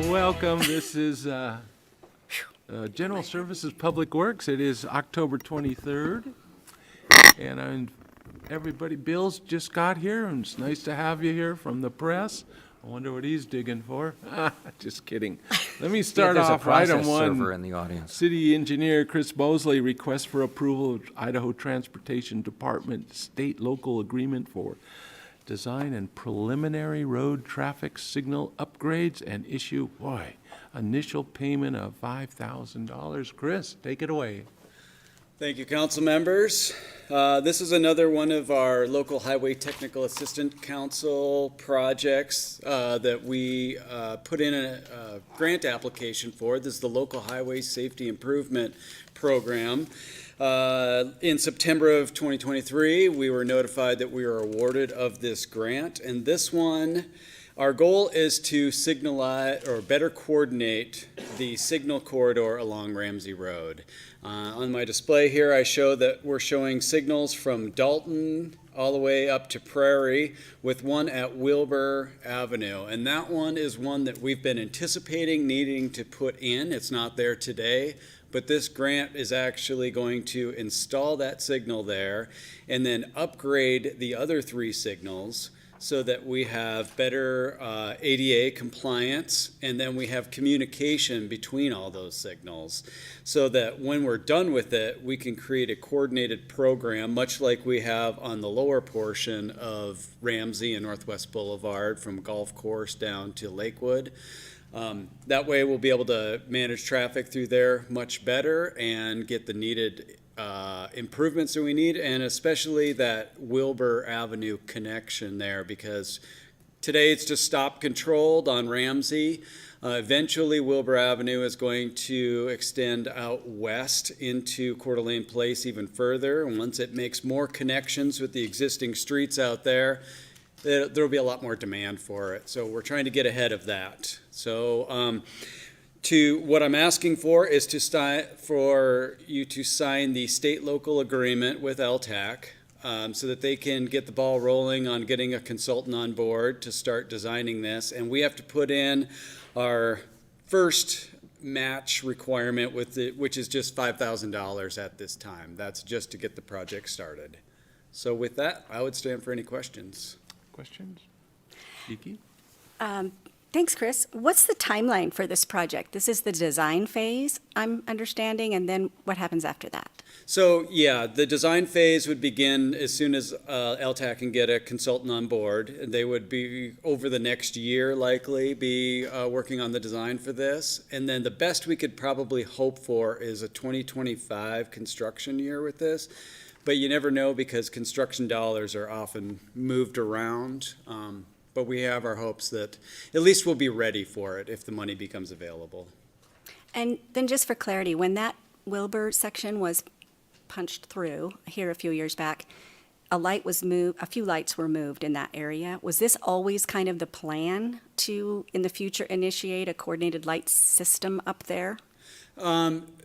Welcome. This is General Services Public Works. It is October 23rd. And everybody, Bill's just got here, and it's nice to have you here from the press. I wonder what he's digging for. Just kidding. Let me start off. Item one, in the audience. City Engineer Chris Mosley requests for approval of Idaho Transportation Department state-local agreement for design and preliminary road traffic signal upgrades and issue, initial payment of $5,000. Chris, take it away. Thank you, council members. This is another one of our local highway technical assistant council projects that we put in a grant application for. This is the local highway safety improvement program. In September of 2023, we were notified that we were awarded of this grant, and this one, our goal is to signalize or better coordinate the signal corridor along Ramsey Road. On my display here, I show that we're showing signals from Dalton all the way up to Prairie, with one at Wilbur Avenue. And that one is one that we've been anticipating needing to put in. It's not there today, but this grant is actually going to install that signal there and then upgrade the other three signals so that we have better ADA compliance, and then we have communication between all those signals, so that when we're done with it, we can create a coordinated program, much like we have on the lower portion of Ramsey and Northwest Boulevard from Golf Course down to Lakewood. That way we'll be able to manage traffic through there much better and get the needed improvements that we need, and especially that Wilbur Avenue connection there, because today it's just stop controlled on Ramsey. Eventually Wilbur Avenue is going to extend out west into Coeur d'Alene Place even further, and once it makes more connections with the existing streets out there, there'll be a lot more demand for it. So we're trying to get ahead of that. So what I'm asking for is for you to sign the state-local agreement with LTAC so that they can get the ball rolling on getting a consultant on board to start designing this. And we have to put in our first match requirement which is just $5,000 at this time. That's just to get the project started. So with that, I would stand for any questions. Questions? Kiki? Thanks, Chris. What's the timeline for this project? This is the design phase, I'm understanding, and then what happens after that? So, yeah, the design phase would begin as soon as LTAC can get a consultant on board. They would be, over the next year, likely be working on the design for this. And then the best we could probably hope for is a 2025 construction year with this. But you never know, because construction dollars are often moved around. But we have our hopes that at least we'll be ready for it if the money becomes available. And then just for clarity, when that Wilbur section was punched through here a few years back, a few lights were moved in that area. Was this always kind of the plan to, in the future, initiate a coordinated light system up there?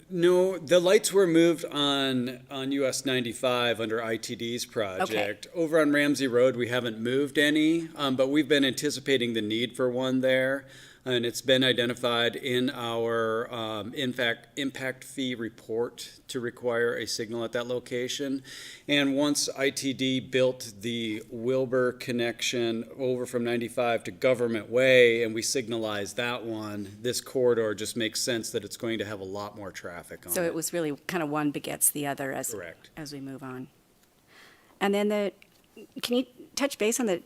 No, the lights were moved on US 95 under ITD's project. Okay. Over on Ramsey Road, we haven't moved any, but we've been anticipating the need for one there. And it's been identified in our impact fee report to require a signal at that location. And once ITD built the Wilbur connection over from 95 to Government Way, and we signalized that one, this corridor just makes sense that it's going to have a lot more traffic on it. So it was really kind of one begets the other as we move on. And then can you touch base on the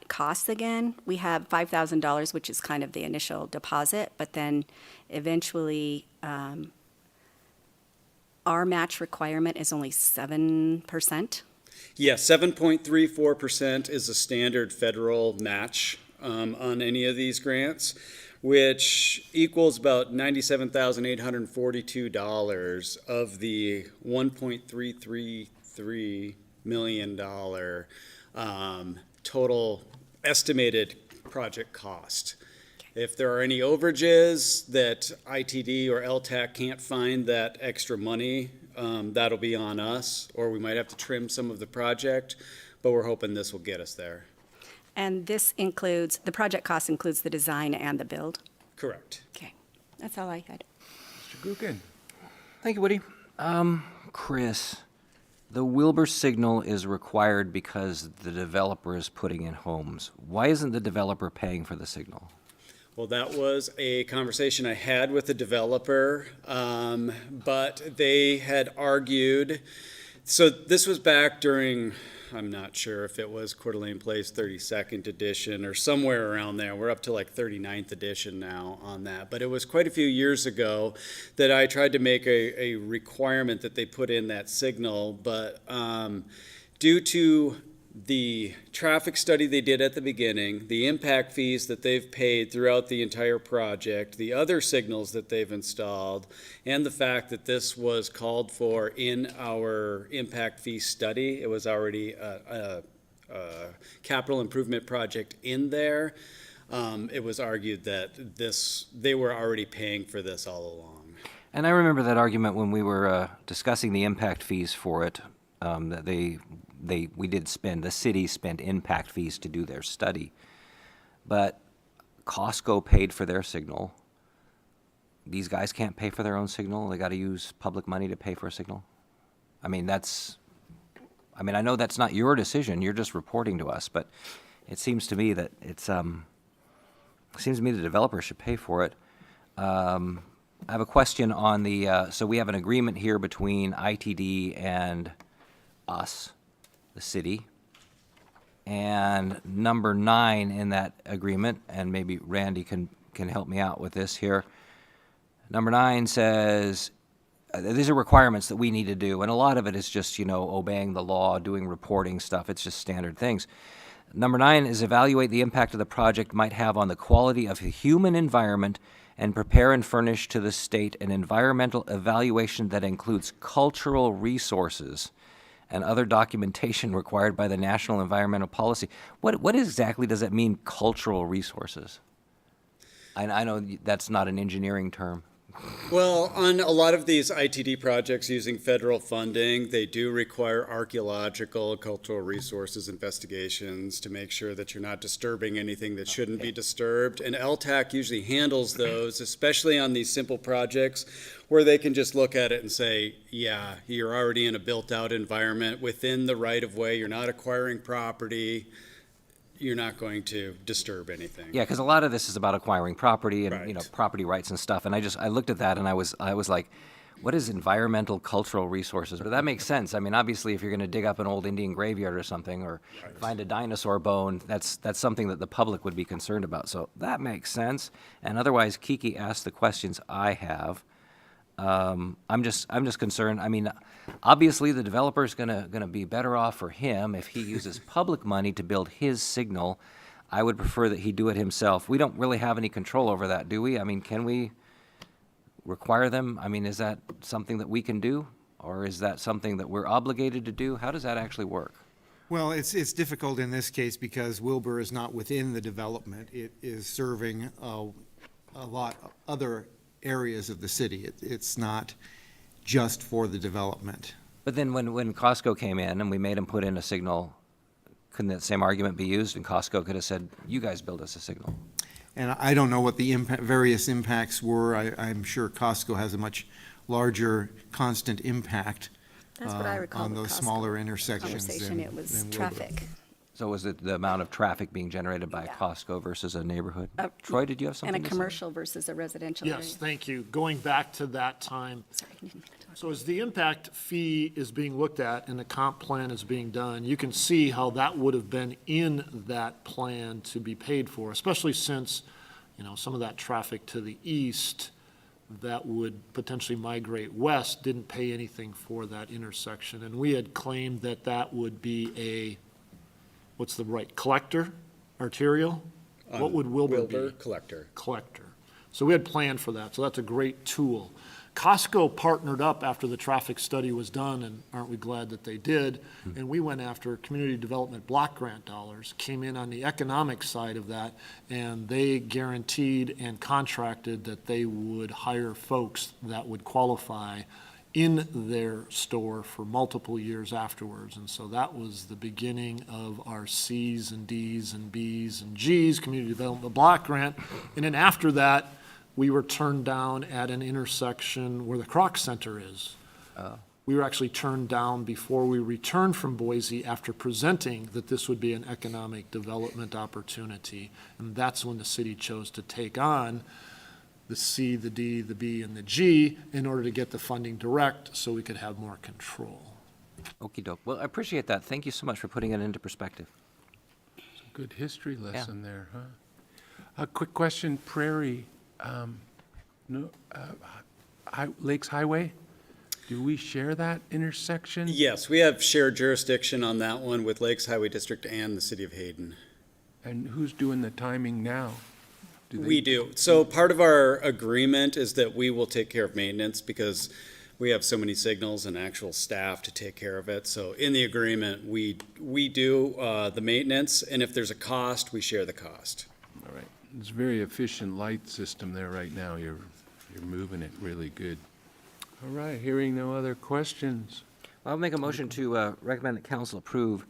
costs again? We have $5,000, which is kind of the initial deposit, but then eventually our match requirement is only 7%. Yeah, 7.34% is a standard federal match on any of these grants, which equals about $97,842 of the $1.333 million total estimated project cost. If there are any overages that ITD or LTAC can't find that extra money, that'll be on us, or we might have to trim some of the project, but we're hoping this will get us there. And this includes, the project cost includes the design and the build? Correct. Okay, that's all I had. Mr. Gookin? Thank you, Woody. Chris, the Wilbur signal is required because the developer is putting in homes. Why isn't the developer paying for the signal? Well, that was a conversation I had with the developer, but they had argued, so this was back during, I'm not sure if it was Coeur d'Alene Place 32nd edition or somewhere around there. We're up to like 39th edition now on that. But it was quite a few years ago that I tried to make a requirement that they put in that signal. But due to the traffic study they did at the beginning, the impact fees that they've paid throughout the entire project, the other signals that they've installed, and the fact that this was called for in our impact fee study, it was already a capital improvement project in there. It was argued that they were already paying for this all along. And I remember that argument when we were discussing the impact fees for it, that the city spent impact fees to do their study. But Costco paid for their signal. These guys can't pay for their own signal. They got to use public money to pay for a signal. I know that's not your decision. You're just reporting to us, but it seems to me that it seems to me the developer should pay for it. I have a question on so we have an agreement here between ITD and us, the city, and number 9 in that agreement, and maybe Randy can help me out with this here. Number 9 says, these are requirements that we need to do, and a lot of it is just, obeying the law, doing reporting stuff. It's just standard things. Number 9 is evaluate the impact of the project might have on the quality of the human environment and prepare and furnish to the state an environmental evaluation that includes cultural resources and other documentation required by the National Environmental Policy. What exactly does that mean, cultural resources? I know that's not an engineering term. Well, on a lot of these ITD projects using federal funding, they do require archaeological, cultural resources investigations to make sure that you're not disturbing anything that shouldn't be disturbed. And LTAC usually handles those, especially on these simple projects where they can just look at it and say, yeah, you're already in a built-out environment within the right-of-way, you're not acquiring property, you're not going to disturb anything. Yeah, because a lot of this is about acquiring property and Right. property rights and stuff. And I looked at that and I was like, what is environmental cultural resources? But that makes sense. I mean, obviously, if you're going to dig up an old Indian graveyard or something, or find a dinosaur bone, that's something that the public would be concerned about. So that makes sense. And otherwise, Kiki asked the questions I have. I'm just concerned. I mean, obviously the developer's gonna be better off for him if he uses public money to build his signal. I would prefer that he do it himself. We don't really have any control over that, do we? I mean, can we require them? I mean, is that something that we can do? Or is that something that we're obligated to do? How does that actually work? Well, it's difficult in this case because Wilbur is not within the development. It is serving a lot of other areas of the city. It's not just for the development. But then when Costco came in and we made them put in a signal, couldn't that same argument be used? And Costco could have said, you guys build us a signal. And I don't know what the various impacts were. I'm sure Costco has a much larger constant impact That's what I recall on with those Costco smaller intersections Conversation, than it was Wilbur. traffic. So was it the amount of traffic being generated by Yeah. Costco versus a neighborhood? Troy, did you have something And a to say? commercial versus a residential area. Yes, thank you. Going back to that time, Sorry, I didn't mean to talk. so as the impact fee is being looked at and the comp plan is being done, you can see how that would have been in that plan to be paid for, especially since, some of that traffic to the east that would potentially migrate west didn't pay anything for that intersection. And we had claimed that that would be what's the right, collector, arterial? What would Wilbur be? Collector. Collector. So we had planned for that, so that's a great tool. Costco partnered up after the traffic study was done, and aren't we glad that they did? And we went after community development block grant dollars, came in on the economic side of that, and they guaranteed and contracted that they would hire folks that would qualify in their store for multiple years afterwards. And so that was the beginning of our Cs and Ds and Bs and Gs, community development block grant. And then after that, we were turned down at an intersection where the Croc Center is. We were actually turned down before we returned from Boise after presenting that this would be an economic development opportunity. And that's when the city chose to take on the C, the D, the B, and the G in order to get the funding direct so we could have more control. Okey doke. Well, I appreciate that. Thank you so much for putting it into perspective. Good history lesson there, huh? A quick question, Prairie, Lakes Highway, do we share that intersection? Yes, we have shared jurisdiction on that one with Lakes Highway District and the city of Hayden. And who's doing the timing now? Do they- We do. So part of our agreement is that we will take care of maintenance because we have so many signals and actual staff to take care of it. So in the agreement, we do the maintenance, and if there's a cost, we share the cost. All right. It's a very efficient light system there right now. You're moving it really good. All right, hearing no other questions. I'll make a motion to recommend that council approve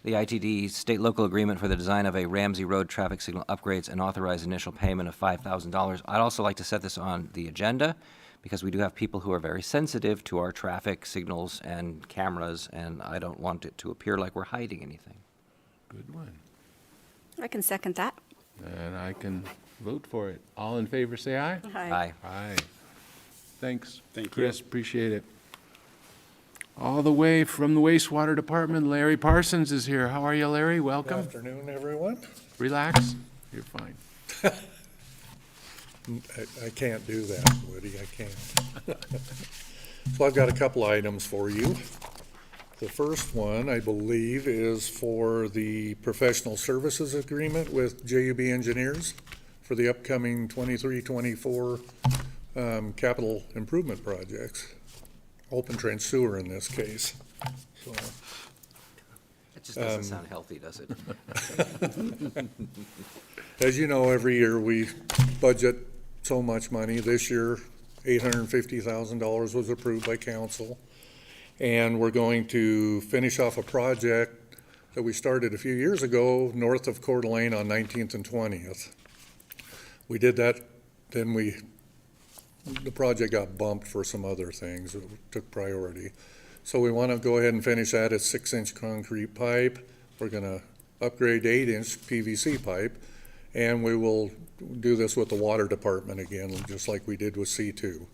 the ITD state-local agreement for the design of a Ramsey Road traffic signal upgrades and authorize initial payment of $5,000. I'd also like to set this on the agenda because we do have people who are very sensitive to our traffic signals and cameras, and I don't want it to appear like we're hiding anything. Good one. I can second that. And I can vote for it. All in favor, say aye. Aye. Aye. Thanks. Thank you. Chris, appreciate it. All the way from the wastewater department, Larry Parsons is here. How are you, Larry? Welcome. Afternoon, everyone. Relax. You're fine. I can't do that, Woody, I can't. So I've got a couple items for you. The first one, I believe, is for the professional services agreement with JUB Engineers for the upcoming 23-24 capital improvement projects. Open trench sewer in this case. So, It just doesn't sound healthy, does it? as you know, every year we budget so much money. This year, $850,000 was approved by council. And we're going to finish off a project that we started a few years ago north of Coeur d'Alene on 19th and 20th. We did that, then the project got bumped for some other things. It took priority. So we want to go ahead and finish that. It's 6-inch concrete pipe. We're going to upgrade to 8-inch PVC pipe. And we will do this with the water department again, just like we did with C2.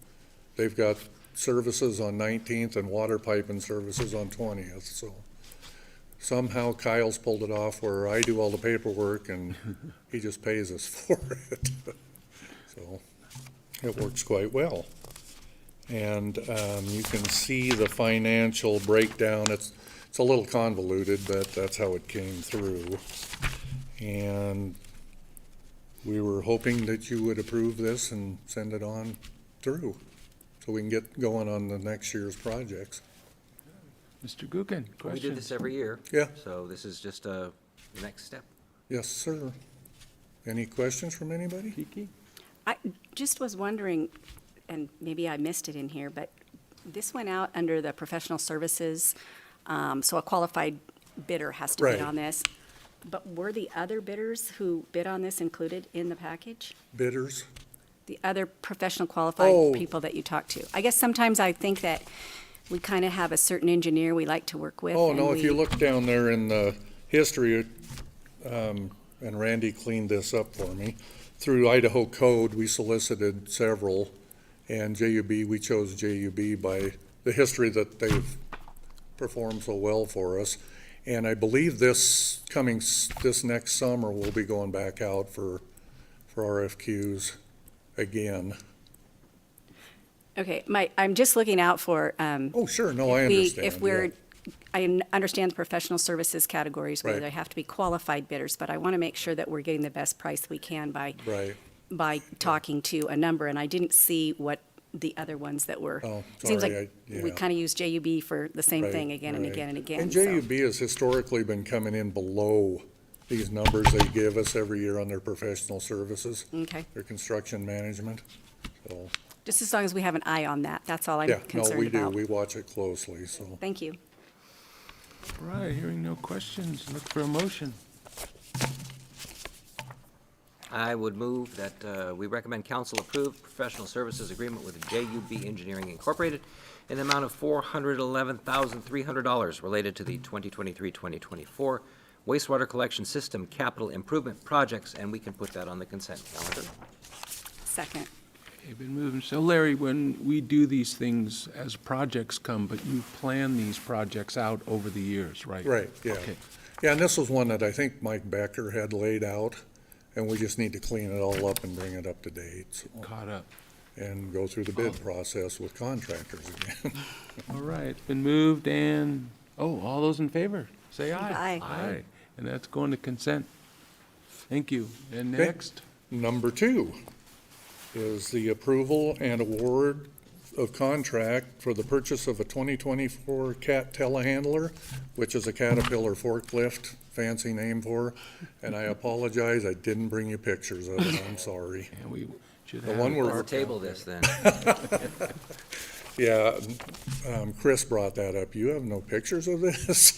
They've got services on 19th and water piping services on 20th. So somehow Kyle's pulled it off where I do all the paperwork and he just pays us for it. So it works quite well. And you can see the financial breakdown. It's a little convoluted, but that's how it came through. And we were hoping that you would approve this and send it on through so we can get going on the next year's projects. Mr. Gookin, We do this questions? every year. Yeah. So this is just the next step. Yes, sir. Any questions from anybody? Kiki? I just was wondering, and maybe I missed it in here, but this went out under the professional services, so a qualified bidder has to bid Right. on this. But were the other bidders who bid on this included in the package? Bidders? The other professional qualified Oh. people that you talk to? I guess sometimes I think that we kind of have a certain engineer we like to work with. Oh, and no, if you we- look down there in the history, and Randy cleaned this up for me, through Idaho Code, we solicited several, and JUB, we chose JUB by the history that they've performed so well for us. And I believe this next summer, we'll be going back out for RFQs again. Okay, I'm just looking out for, Oh, sure, no, I we- understand. if we're, yeah. I understand the professional services categories where Right. they have to be qualified bidders, but I want to make sure that we're getting the best price we can Right. by talking to a number, and I didn't see what the other ones that were. Oh, It seems sorry, like yeah. we kind of use JUB for the same Right, thing again and right. again and again. And so- JUB has historically been coming in below these numbers they give us every year on their professional services, Okay, their construction management. So, just as long as we have an eye on that, that's all I'm yeah, no, concerned we do. about. We watch it closely, so. Thank you. All right, hearing no questions, look for a motion. I would move that we recommend council approve professional services agreement with JUB Engineering Incorporated in the amount of $411,300 related to the 2023-2024 wastewater collection system capital improvement projects, and we can put that on the consent calendar. Second. Okay, been moving. So Larry, when we do these things as projects come, but you plan these projects out over the years, right? Right, yeah. Okay. Yeah, and this was one that I think Mike Becker had laid out, and we just need to clean it all up and bring it up to date, so, Caught up. and go through the bid process with contractors again. All right, it's been moved and, all those in favor, say aye. Aye. Aye, and that's going to consent. Thank you. And Okay. next, Number 2 is the approval and award of contract for the purchase of a 2024 Cat telehandler, which is a Caterpillar forklift, fancy name for, and I apologize, I didn't bring you pictures of it, I'm sorry. and we should The have. one where- We'll table this then. Yeah, Chris brought that up. You have no pictures of this?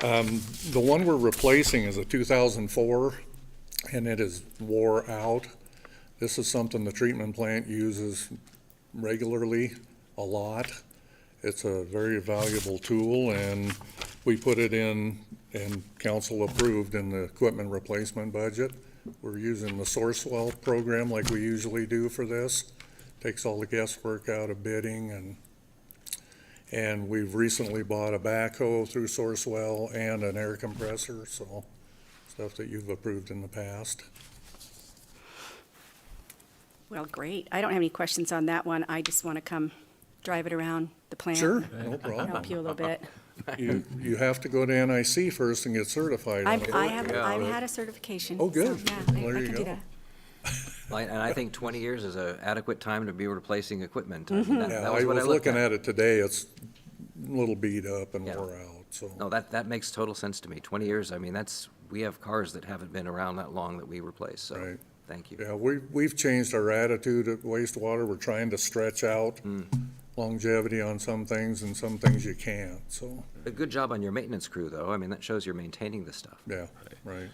The one we're replacing is a 2004, and it is wore out. This is something the treatment plant uses regularly, a lot. It's a very valuable tool, and we put it in, and council approved in the equipment replacement budget. We're using the Sourcewell program like we usually do for this. Takes all the guesswork out of bidding, and we've recently bought a backhoe through Sourcewell and an air compressor, so stuff that you've approved in the past. Well, great. I don't have any questions on that one. I just want to come drive it around the plant. Sure, no Help problem. you a little bit. You have to go to NIC first and get certified on it. I've had a certification. Oh, good. So, yeah, Well, there I you can go. do that. And I think 20 years is an adequate time to be replacing equipment. I Mm-hmm. mean, Yeah, that I was what I was looked looking at. at it today, it's a little beat up and Yeah. wore out, so. No, that makes total sense to me. 20 years, I mean, we have cars that haven't been around that long that we replace, so, Right. thank you. Yeah, we've changed our attitude at wastewater. We're trying to stretch out longevity on some things, and some things you can't, so, A good job on your maintenance crew, though. I mean, that shows you're maintaining the stuff. yeah, right.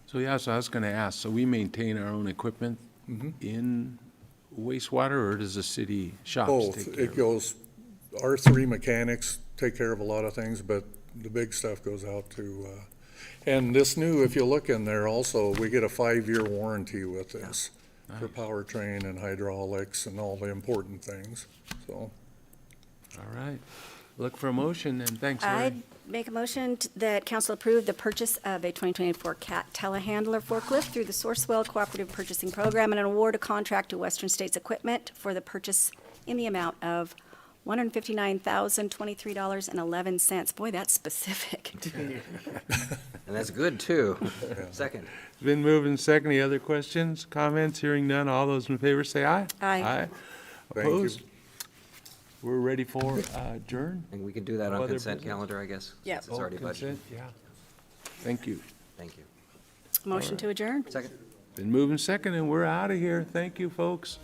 So, yeah, so I was gonna ask, so we maintain our own equipment in wastewater, or does the city shops Both, take care it of it? goes, our 3 mechanics take care of a lot of things, but the big stuff goes out to, and this new, if you look in there also, we get a 5-year warranty with this for powertrain and hydraulics and all the important things, so. All right. Look for a motion, and thanks, Larry. I'd make a motion that council approve the purchase of a 2024 Cat telehandler forklift through the Sourcewell Cooperative Purchasing Program and an award a contract to Western States Equipment for the purchase in the amount of $159,023.11. Boy, that's specific. And that's good, too. Second. It's been moved and second. Any other questions, comments? Hearing none. All those in favor say aye. Aye. Thank you. Opposed? We're ready for adjourn. And we can do that on Other consent business? calendar, I guess. Yep. since It's already budgeted. Consent, yeah. Thank you. Thank you. Motion to adjourn? Second. Been moving second, and we're out of here. Thank you, folks.